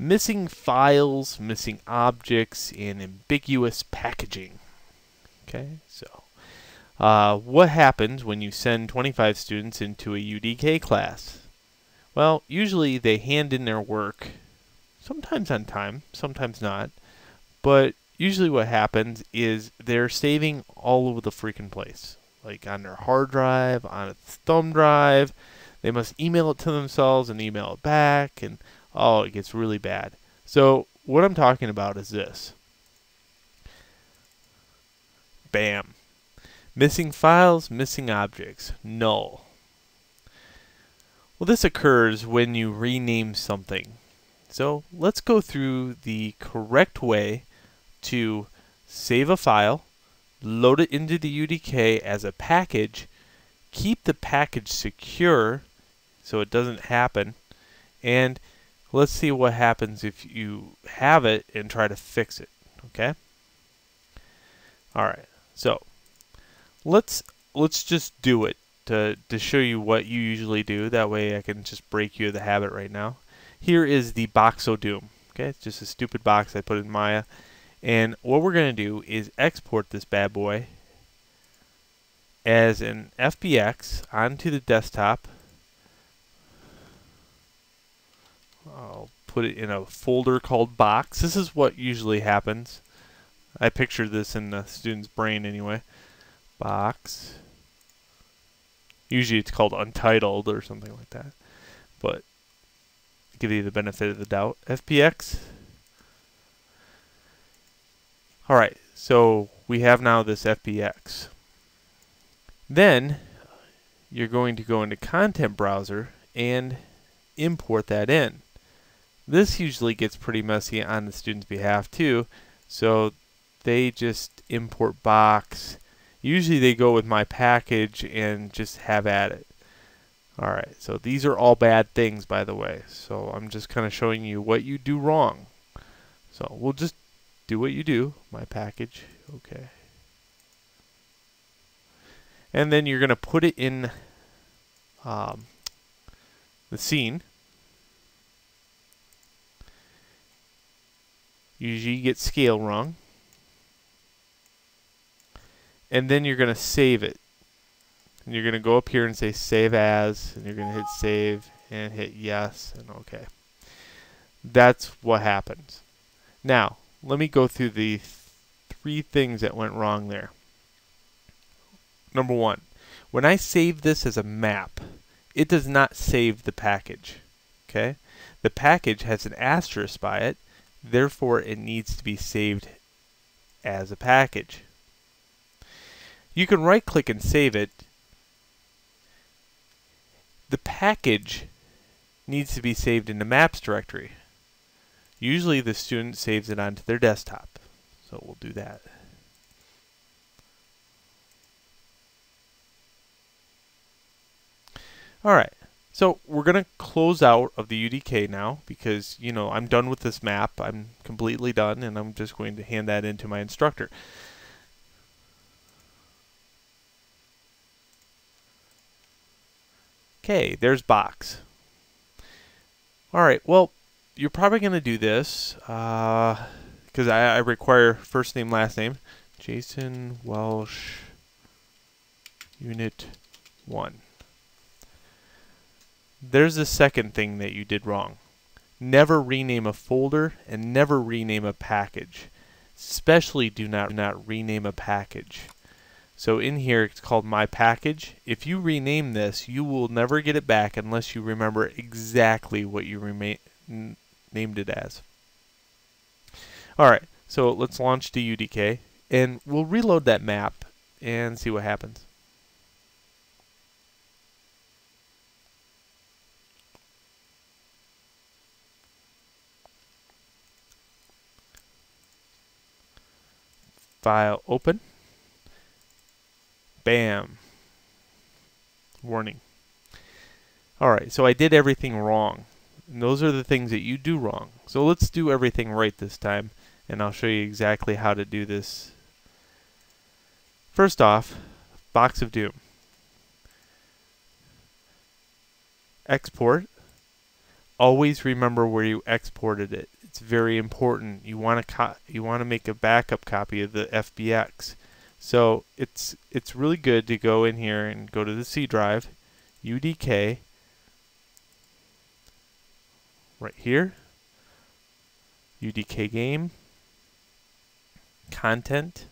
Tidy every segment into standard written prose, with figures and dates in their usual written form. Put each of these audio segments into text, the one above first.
missing files, missing objects, and ambiguous packaging. Okay, so what happens when you send 25 students into a UDK class? Well, usually they hand in their work, sometimes on time, sometimes not, but usually what happens is they're saving all over the freaking place, like on their hard drive, on a thumb drive. They must email it to themselves and email it back, and oh, it gets really bad. So what I'm talking about is this. Bam. Missing files, missing objects, null. Well, this occurs when you rename something. So let's go through the correct way to save a file, load it into the UDK as a package, keep the package secure so it doesn't happen, and let's see what happens if you have it and try to fix it. Okay? Alright, so let's just do it to show you what you usually do. That way I can just break you of the habit right now. Here is the box of doom. Okay, it's just a stupid box I put in Maya. And what we're going to do is export this bad boy as an FBX onto the desktop. I'll put it in a folder called box. This is what usually happens. I picture this in the student's brain anyway. Box. Usually it's called untitled or something like that. But give you the benefit of the doubt. FBX. Alright, so we have now this FBX. Then you're going to go into Content Browser and import that in. This usually gets pretty messy on the student's behalf too, so they just import box. Usually they go with my package and just have at it. Alright, so these are all bad things, by the way, so I'm just kind of showing you what you do wrong. So we'll just do what you do, my package, okay. And then you're going to put it in the scene. Usually you get scale wrong. And then you're going to save it. And you're going to go up here and say save as, and you're going to hit save and hit yes and okay. That's what happens. Now, let me go through the 3 things that went wrong there. Number 1, when I save this as a map, it does not save the package. Okay? The package has an asterisk by it, therefore it needs to be saved as a package. You can right click and save it. The package needs to be saved in the maps directory. Usually the student saves it onto their desktop. So we'll do that. Alright, so we're going to close out of the UDK now because, you know, I'm done with this map. I'm completely done, and I'm just going to hand that in to my instructor. Okay, there's box. Alright, well, you're probably going to do this because I require first name, last name. Jason Welsh, Unit 1. There's the second thing that you did wrong. Never rename a folder and never rename a package. Especially do not rename a package. So in here it's called my package. If you rename this, you will never get it back unless you remember exactly what you named it as. Alright, so let's launch the UDK and we'll reload that map and see what happens. File open. Bam. Warning. Alright, so I did everything wrong. And those are the things that you do wrong. So let's do everything right this time, and I'll show you exactly how to do this. First off, box of doom. Export. always remember where you exported it. It's very important. You want to make a backup copy of the FBX. So it's really good to go in here and go to the C drive, UDK, right here, UDK game, content,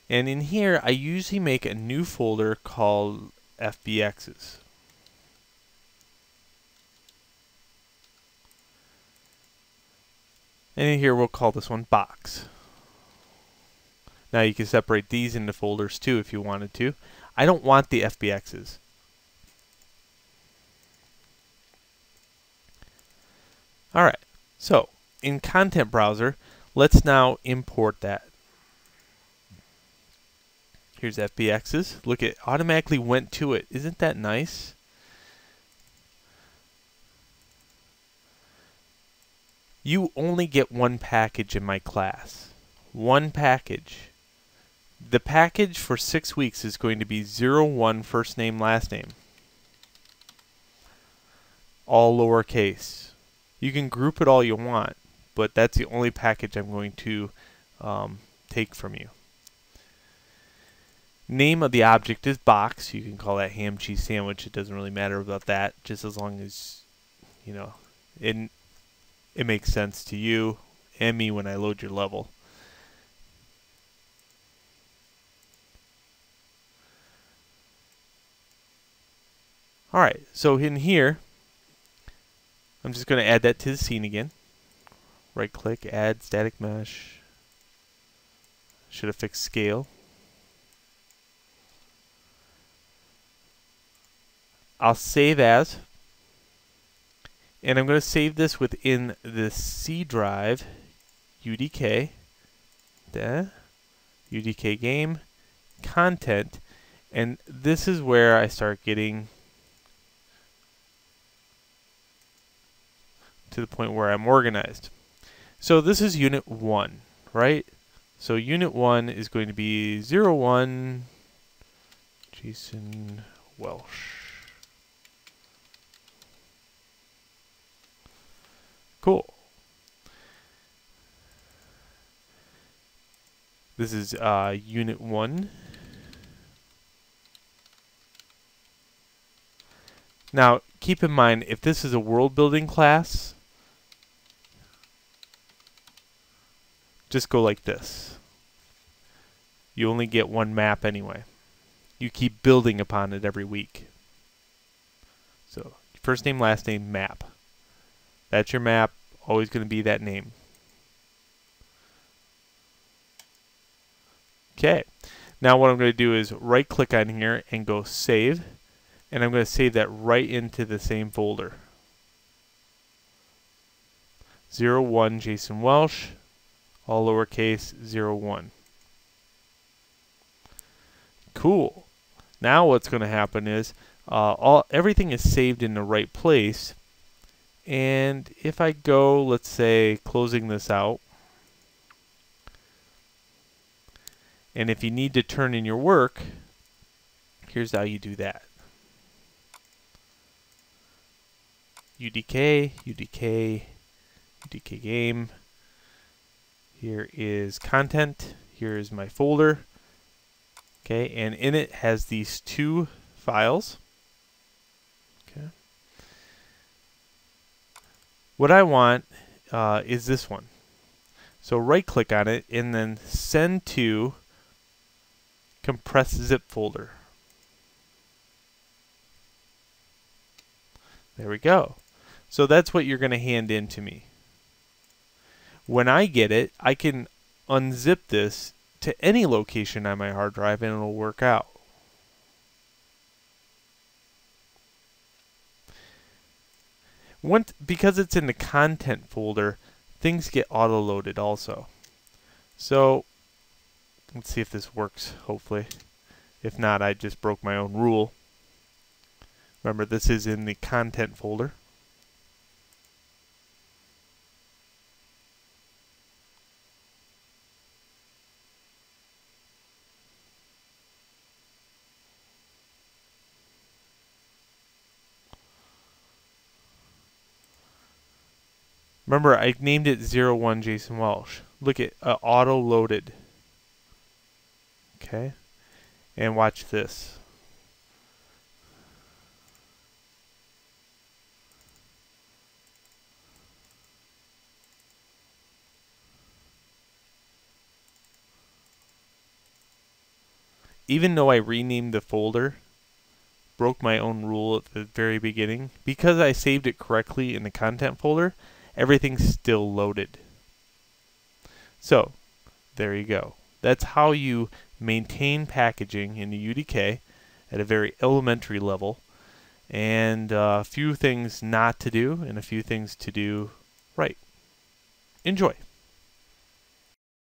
and in here I usually make a new folder called FBXs. And in here we'll call this one box. Now you can separate these into folders too if you wanted to. I don't want the FBXs. Alright, so in Content Browser, let's now import that. Here's FBXs. Look, it automatically went to it. Isn't that nice? You only get one package in my class. One package. The package for 6 weeks is going to be 01 first name, last name. All lowercase. You can group it all you want, but that's the only package I'm going to take from you. Name of the object is box. You can call that ham cheese sandwich. It doesn't really matter about that, just as long as, you know, it makes sense to you and me when I load your level. Alright, so in here, I'm just going to add that to the scene again. Right click, add static mesh. Should have fixed scale. I'll save as. And I'm going to save this within the C drive, UDK, UDK game, content, and this is where I start getting to the point where I'm organized. So this is unit 1, right? So unit 1 is going to be 01 Jason Welsh. Cool. This is unit 1. Now, keep in mind, if this is a world building class, just go like this. You only get one map anyway. You keep building upon it every week. So, first name, last name, map. That's your map, always going to be that name. Okay, now what I'm going to do is right click on here and go save, and I'm going to save that right into the same folder. 01 Jason Welsh, all lowercase 01. Cool. Now what's going to happen is everything is saved in the right place. And if I go, let's say, closing this out, and if you need to turn in your work, here's how you do that. UDK, UDK, UDK game. Here is content. Here is my folder. Okay, and in it has these two files. Okay. What I want is this one. So right click on it and then send to compressed zip folder. There we go. So that's what you're going to hand in to me. When I get it, I can unzip this to any location on my hard drive and it'll work out. Because it's in the content folder, things get auto-loaded also. So let's see if this works, hopefully. If not, I just broke my own rule. Remember, this is in the content folder. Remember, I named it 01 Jason Welsh. Look at auto loaded. Okay, and watch this. Even though I renamed the folder, broke my own rule at the very beginning, because I saved it correctly in the content folder, everything's still loaded. So, there you go. That's how you maintain packaging in the UDK at a very elementary level, and a few things not to do and a few things to do right. Enjoy.